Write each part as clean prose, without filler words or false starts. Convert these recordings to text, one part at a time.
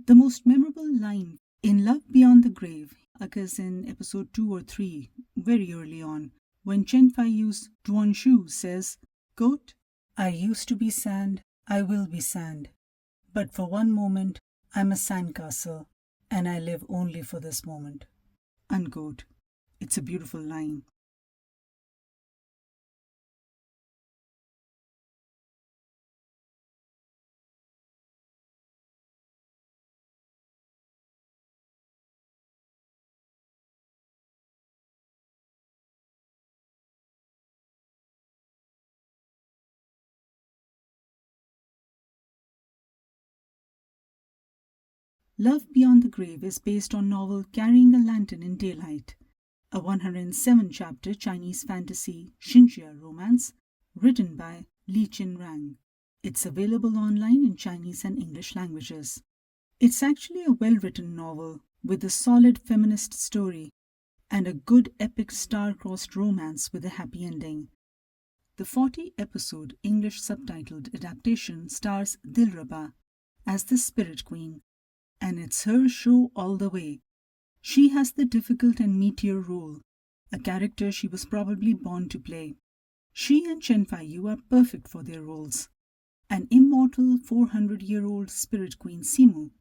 The most memorable line in Love Beyond the Grave occurs in episode 2 or 3, very early on, when Chen Feiyu's Duanshu says, quote, "I used to be sand, I will be sand, but for one moment I'm a sandcastle, and I live only for this moment." Unquote. It's a beautiful line. Love Beyond the Grave is based on novel Carrying a Lantern in Daylight, a 107-chapter Chinese fantasy Xinjia romance written by Li Qinrang. It's available online in Chinese and English languages. It's actually a well-written novel with a solid feminist story and a good epic star-crossed romance with a happy ending. The 40-episode English subtitled adaptation stars Dilraba as the Spirit Queen, and it's her show all the way. She has the difficult and meatier role, a character she was probably born to play. She and Chen Feiyu are perfect for their roles. An immortal 400-year-old Spirit Queen Simu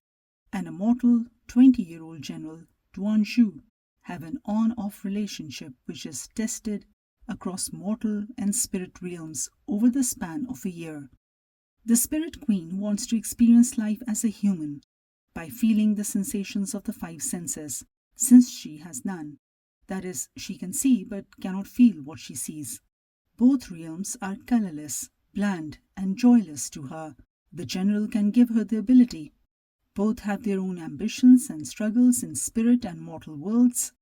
and a mortal 20-year-old General Duanshu have an on-off relationship which is tested across mortal and spirit realms over the span of a year. The Spirit Queen wants to experience life as a human by feeling the sensations of the five senses, since she has none. That is, she can see but cannot feel what she sees. Both realms are colorless, bland, and joyless to her. The General can give her the ability. Both have their own ambitions and struggles in spirit and mortal worlds,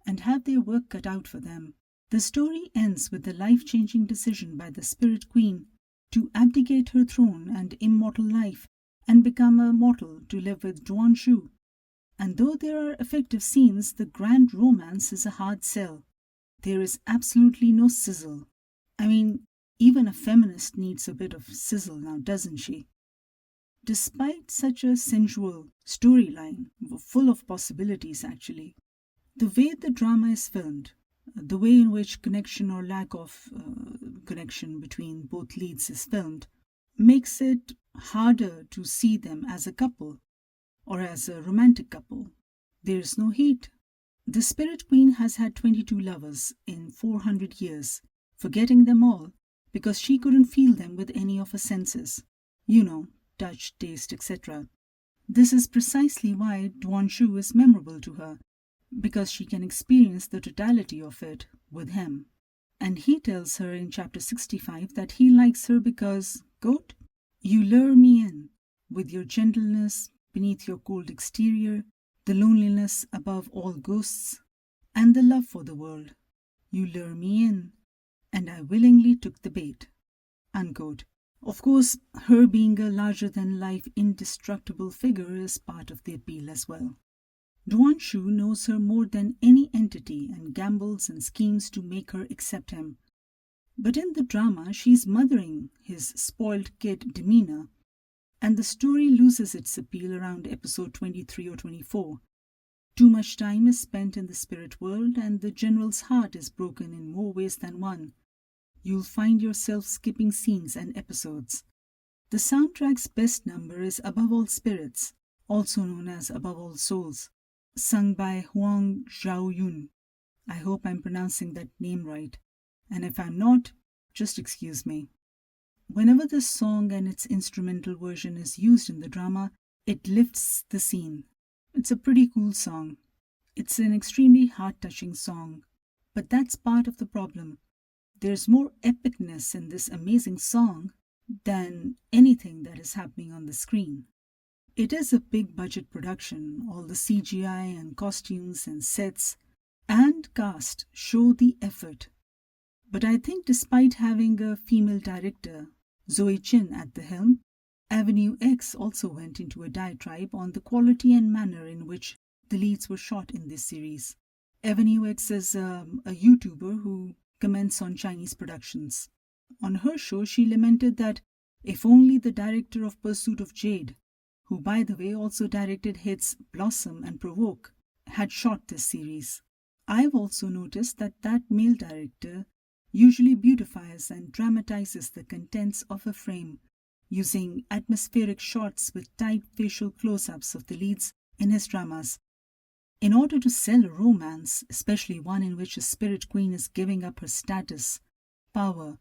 and have their work cut out for them. The story ends with the life-changing decision by the Spirit Queen to abdicate her throne and immortal life and become a mortal to live with Duanshu. And though there are effective scenes, the grand romance is a hard sell. There is absolutely no sizzle. I mean, even a feminist needs a bit of sizzle now, doesn't she? Despite such a sensual storyline, full of possibilities actually, the way the drama is filmed, the way in which connection or lack of connection between both leads is filmed, makes it harder to see them as a couple or as a romantic couple. There is no heat. The Spirit Queen has had 22 lovers in 400 years, forgetting them all because she couldn't feel them with any of her senses. You know, touch, taste, etc. This is precisely why Duanshu is memorable to her, because she can experience the totality of it with him. And he tells her in chapter 65 that he likes her because, quote, "You lure me in with your gentleness beneath your cold exterior, the loneliness above all ghosts, and the love for the world. You lure me in, and I willingly took the bait." Unquote. Of course, her being a larger-than-life indestructible figure is part of the appeal as well. Duanshu knows her more than any entity and gambles and schemes to make her accept him. But in the drama, she's mothering his spoiled kid demeanor, and the story loses its appeal around episode 23 or 24. Too much time is spent in the spirit world, and the General's heart is broken in more ways than one. You'll find yourself skipping scenes and episodes. The soundtrack's best number is Above All Spirits, also known as Above All Souls, sung by Huang Zhaoyun. I hope I'm pronouncing that name right, and if I'm not, just excuse me. Whenever this song and its instrumental version is used in the drama, it lifts the scene. It's a pretty cool song. It's an extremely heart-touching song, but that's part of the problem. There's more epicness in this amazing song than anything that is happening on the screen. It is a big-budget production. All the CGI and costumes and sets and cast show the effort. But I think despite having a female director, Zoe Chin, at the helm, Avenue X also went into a diatribe on the quality and manner in which the leads were shot in this series. Avenue X is a YouTuber who comments on Chinese productions. On her show, she lamented that if only the director of Pursuit of Jade who by the way also directed hits Blossom and Provoke, had shot this series. I've also noticed that male director usually beautifies and dramatizes the contents of a frame, using atmospheric shots with tight facial close-ups of the leads in his dramas. In order to sell a romance, especially one in which a spirit queen is giving up her status, power,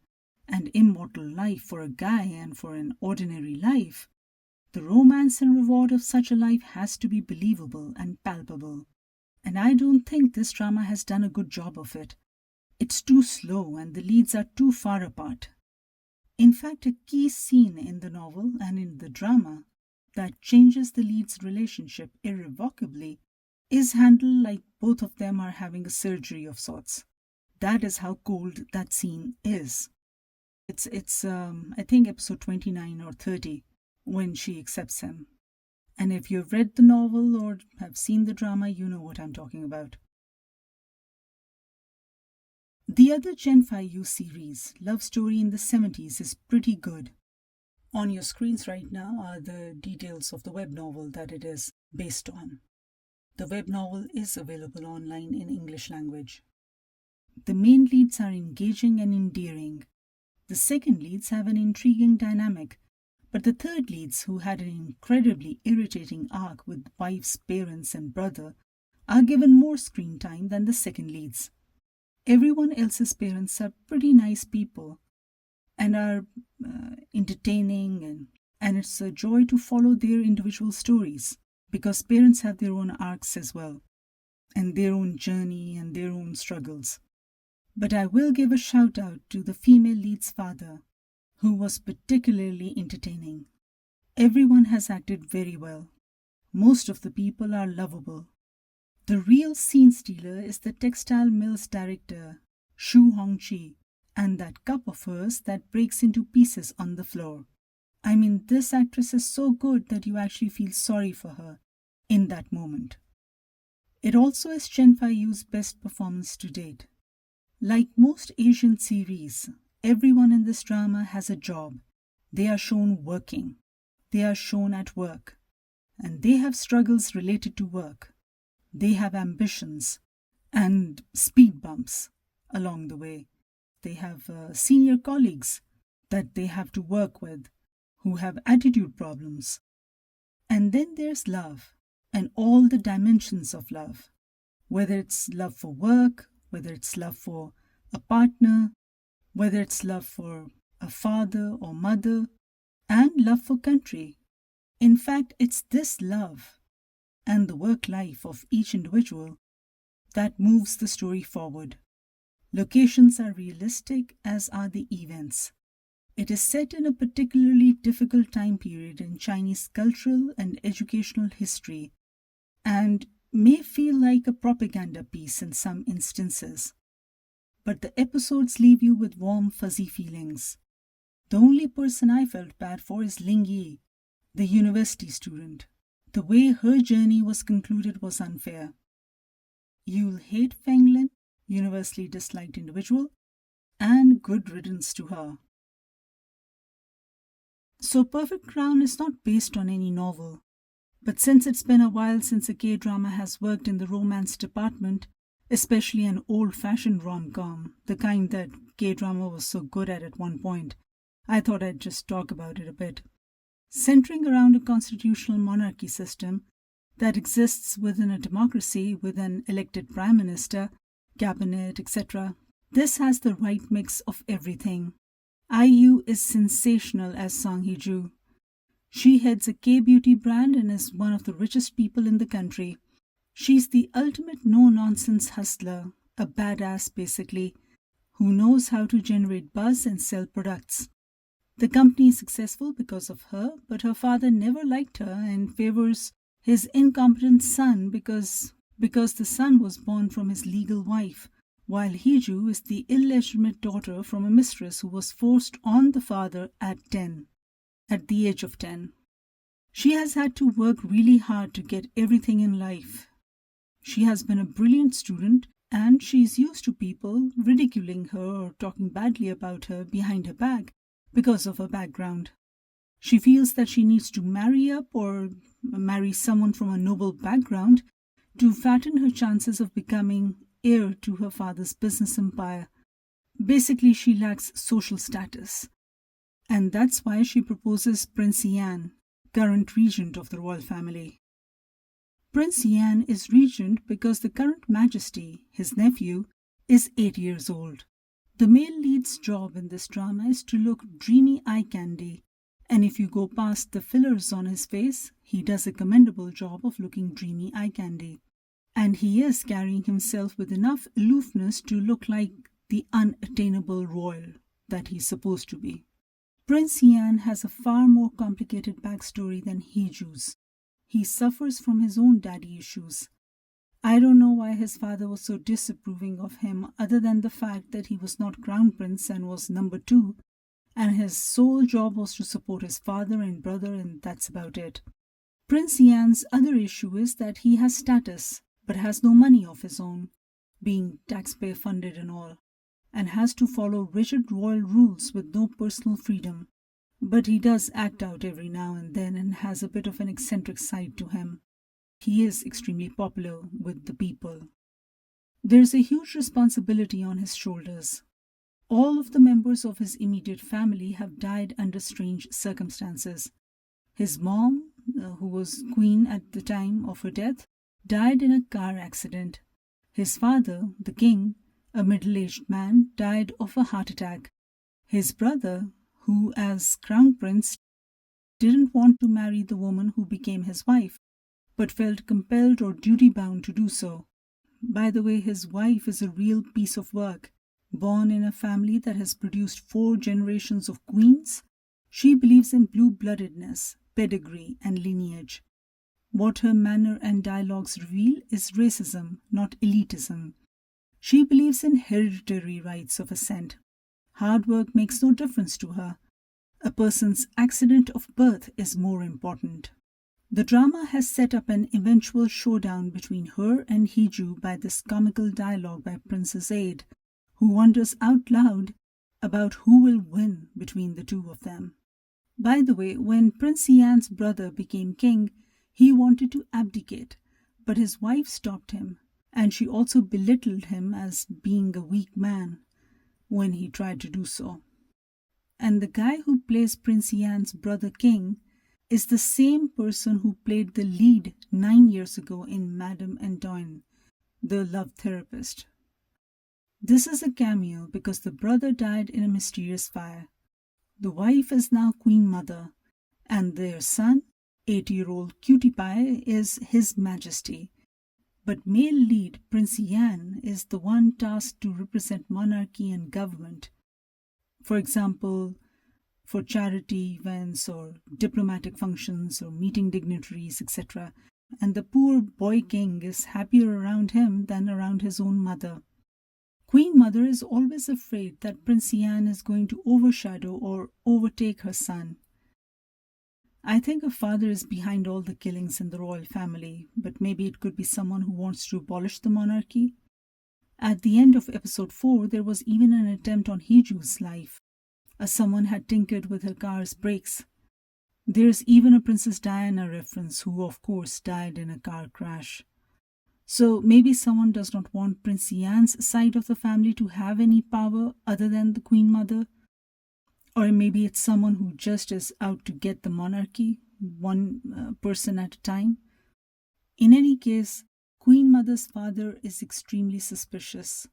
and immortal life for a guy and for an ordinary life, the romance and reward of such a life has to be believable and palpable. And I don't think this drama has done a good job of it. It's too slow and the leads are too far apart. In fact, a key scene in the novel and in the drama that changes the leads' relationship irrevocably is handled like both of them are having a surgery of sorts. That is how cold that scene is. It's I think episode 29 or 30 when she accepts him. And if you've read the novel or have seen the drama, you know what I'm talking about. The other Chen Feiyu series, Love Story in the 70s, is pretty good. On your screens right now are the details of the web novel that it is based on. The web novel is available online in English language. The main leads are engaging and endearing. The second leads have an intriguing dynamic, but the third leads, who had an incredibly irritating arc with wife's parents and brother, are given more screen time than the second leads. Everyone else's parents are pretty nice people and are entertaining, and it's a joy to follow their individual stories because parents have their own arcs as well and their own journey and their own struggles. But I will give a shout out to the female lead's father, who was particularly entertaining. Everyone has acted very well. Most of the people are lovable. The real scene stealer is the textile mills director, Shu Hongqi, and that cup of hers that breaks into pieces on the floor. I mean, this actress is so good that you actually feel sorry for her in that moment. It also is Chen Feiyu's best performance to date. Like most Asian series, everyone in this drama has a job. They are shown working. They are shown at work. And they have struggles related to work. They have ambitions and speed bumps along the way. They have senior colleagues that they have to work with who have attitude problems. And then there's love and all the dimensions of love, whether it's love for work, whether it's love for a partner, whether it's love for a father or mother, and love for country. In fact, it's this love and the work life of each individual that moves the story forward. Locations are realistic, as are the events. It is set in a particularly difficult time period in Chinese cultural and educational history, and may feel like a propaganda piece in some instances. But the episodes leave you with warm, fuzzy feelings. The only person I felt bad for is Ling Yi, the university student. The way her journey was concluded was unfair. You'll hate Feng Lin, universally disliked individual, and good riddance to her. So Perfect Crown is not based on any novel, but since it's been a while since a K-drama has worked in the romance department, especially an old-fashioned rom-com, the kind that K-drama was so good at one point, I thought I'd just talk about it a bit. Centering around a constitutional monarchy system that exists within a democracy with an elected prime minister, cabinet, etc., this has the right mix of everything. IU is sensational as Song HeeJoo. She heads a K-beauty brand and is one of the richest people in the country. She's the ultimate no-nonsense hustler, a badass basically, who knows how to generate buzz and sell products. The company is successful because of her, but her father never liked her and favors his incompetent son because the son was born from his legal wife, while HeeJoo is the illegitimate daughter from a mistress who was forced on the father at the age of 10. She has had to work really hard to get everything in life. She has been a brilliant student and she's used to people ridiculing her or talking badly about her behind her back because of her background. She feels that she needs to marry up or marry someone from a noble background to fatten her chances of becoming heir to her father's business empire. Basically, she lacks social status. And that's why she proposes Prince Ian, current regent of the royal family. Prince Ian is regent because the current Majesty, his nephew, is 8 years old. The male lead's job in this drama is to look dreamy eye candy, and if you go past the fillers on his face, he does a commendable job of looking dreamy eye candy. And he is carrying himself with enough aloofness to look like the unattainable royal that he's supposed to be. Prince Ian has a far more complicated backstory than HeeJoo's. He suffers from his own daddy issues. I don't know why his father was so disapproving of him, other than the fact that he was not crown prince and was number 2, and his sole job was to support his father and brother, and that's about it. Prince Ian's other issue is that he has status, but has no money of his own, being taxpayer funded and all, and has to follow rigid royal rules with no personal freedom. But he does act out every now and then and has a bit of an eccentric side to him. He is extremely popular with the people. There's a huge responsibility on his shoulders. All of the members of his immediate family have died under strange circumstances. His mom, who was queen at the time of her death, died in a car accident. His father, the king, a middle-aged man, died of a heart attack. His brother, who as crown prince didn't want to marry the woman who became his wife, but felt compelled or duty-bound to do so. By the way, his wife is a real piece of work. Born in a family that has produced 4 generations of queens, she believes in blue-bloodedness, pedigree, and lineage. What her manner and dialogues reveal is racism, not elitism. She believes in hereditary rights of ascent. Hard work makes no difference to her. A person's accident of birth is more important. The drama has set up an eventual showdown between her and HeeJoo by this comical dialogue by Princess Aid, who wonders out loud about who will win between the two of them. By the way, when Prince Ian's brother became king, he wanted to abdicate, but his wife stopped him, and she also belittled him as being a weak man when he tried to do so. And the guy who plays Prince Ian's brother king is the same person who played the lead 9 years ago in Madame Antoine, the love therapist. This is a cameo because the brother died in a mysterious fire. The wife is now Queen Mother, and their son, 8-year-old cutie pie, is His Majesty. But male lead Prince Ian is the one tasked to represent monarchy and government. For example, for charity events or diplomatic functions or meeting dignitaries, etc. And the poor boy king is happier around him than around his own mother. Queen Mother is always afraid that Prince Ian is going to overshadow or overtake her son. I think her father is behind all the killings in the royal family, but maybe it could be someone who wants to abolish the monarchy. At the end of episode 4, there was even an attempt on HeeJoo's life, as someone had tinkered with her car's brakes. There's even a Princess Diana reference, who of course died in a car crash. So maybe someone does not want Prince Ian's side of the family to have any power other than the Queen Mother. Or maybe it's someone who just is out to get the monarchy, one person at a time. In any case, Queen Mother's father is extremely suspicious.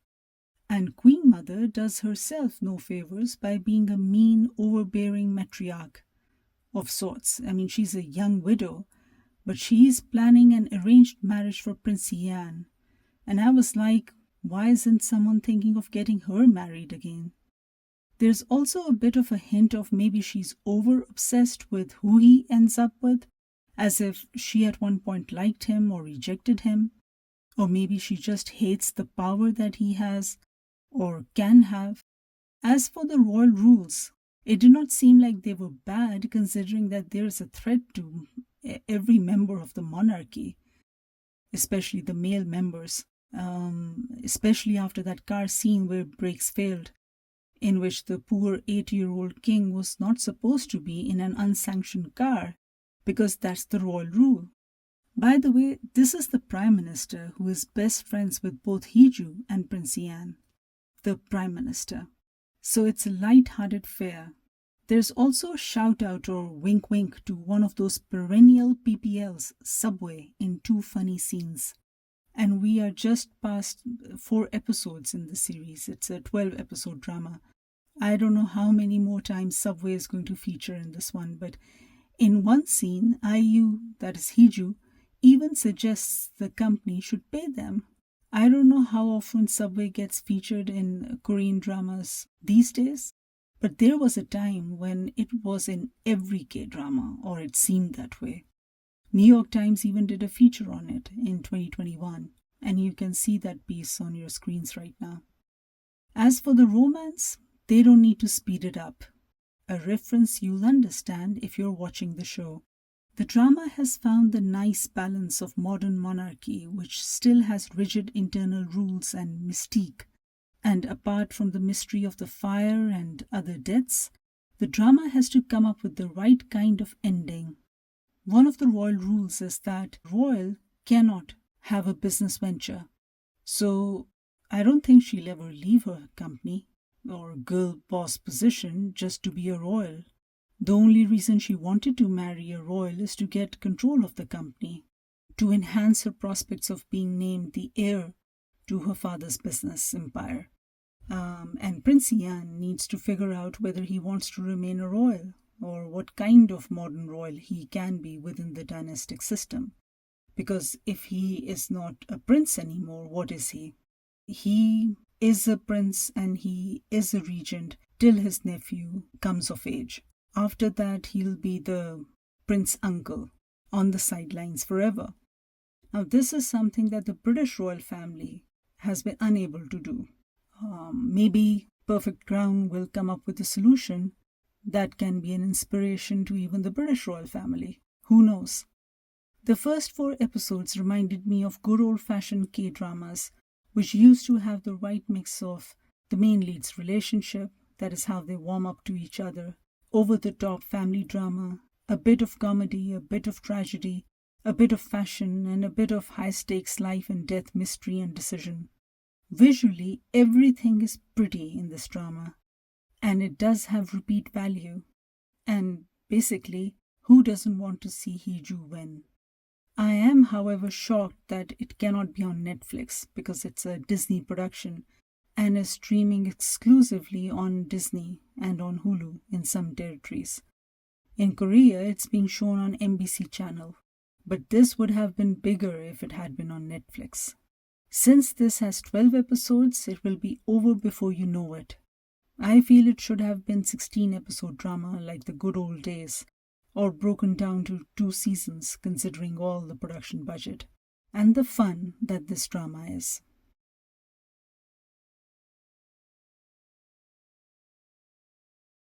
And Queen Mother does herself no favors by being a mean, overbearing matriarch of sorts. I mean, she's a young widow, but she's planning an arranged marriage for Prince Ian. And I was like, why isn't someone thinking of getting her married again? There's also a bit of a hint of maybe she's over-obsessed with who he ends up with, as if she at one point liked him or rejected him. Or maybe she just hates the power that he has or can have. As for the royal rules, it did not seem like they were bad, considering that there is a threat to every member of the monarchy, especially the male members, especially after that car scene where brakes failed. in which the poor 8-year-old king was not supposed to be in an unsanctioned car because that's the royal rule. By the way, this is the Prime Minister who is best friends with both HeeJoo and Prince IA. The Prime Minister. So it's a light-hearted fare. There's also a shout-out or wink-wink to one of those perennial PPLs, Subway, in 2 funny scenes. And we are just past 4 episodes in the series. It's a 12-episode drama. I don't know how many more times Subway is going to feature in this one, but in one scene, IU, that is HeeJoo, even suggests the company should pay them. I don't know how often Subway gets featured in Korean dramas these days, but there was a time when it was in every K-drama, or it seemed that way. New York Times even did a feature on it in 2021, and you can see that piece on your screens right now. As for the romance, they don't need to speed it up. A reference you'll understand if you're watching the show. The drama has found the nice balance of modern monarchy, which still has rigid internal rules and mystique. And apart from the mystery of the fire and other deaths, the drama has to come up with the right kind of ending. One of the royal rules is that royal cannot have a business venture. So I don't think she'll ever leave her company or girl boss position just to be a royal. The only reason she wanted to marry a royal is to get control of the company, to enhance her prospects of being named the heir to her father's business empire. And Prince IA needs to figure out whether he wants to remain a royal or what kind of modern royal he can be within the dynastic system. Because if he is not a prince anymore, what is he? He is a prince and he is a regent till his nephew comes of age. After that, he'll be the prince uncle on the sidelines forever. Now, this is something that the British royal family has been unable to do. Maybe Perfect Crown will come up with a solution that can be an inspiration to even the British royal family. Who knows? The first 4 episodes reminded me of good old-fashioned K-dramas, which used to have the right mix of the main lead's relationship, that is how they warm up to each other, over-the-top family drama, a bit of comedy, a bit of tragedy, a bit of fashion, and a bit of high-stakes life and death mystery and decision. Visually, everything is pretty in this drama, and it does have repeat value. And basically, who doesn't want to see HeeJoo win? I am, however, shocked that it cannot be on Netflix because it's a Disney production and is streaming exclusively on Disney and on Hulu in some territories. In Korea, it's being shown on MBC channel, but this would have been bigger if it had been on Netflix. Since this has 12 episodes, it will be over before you know it. I feel it should have been 16-episode drama like the good old days, or broken down to 2 seasons considering all the production budget and the fun that this drama is.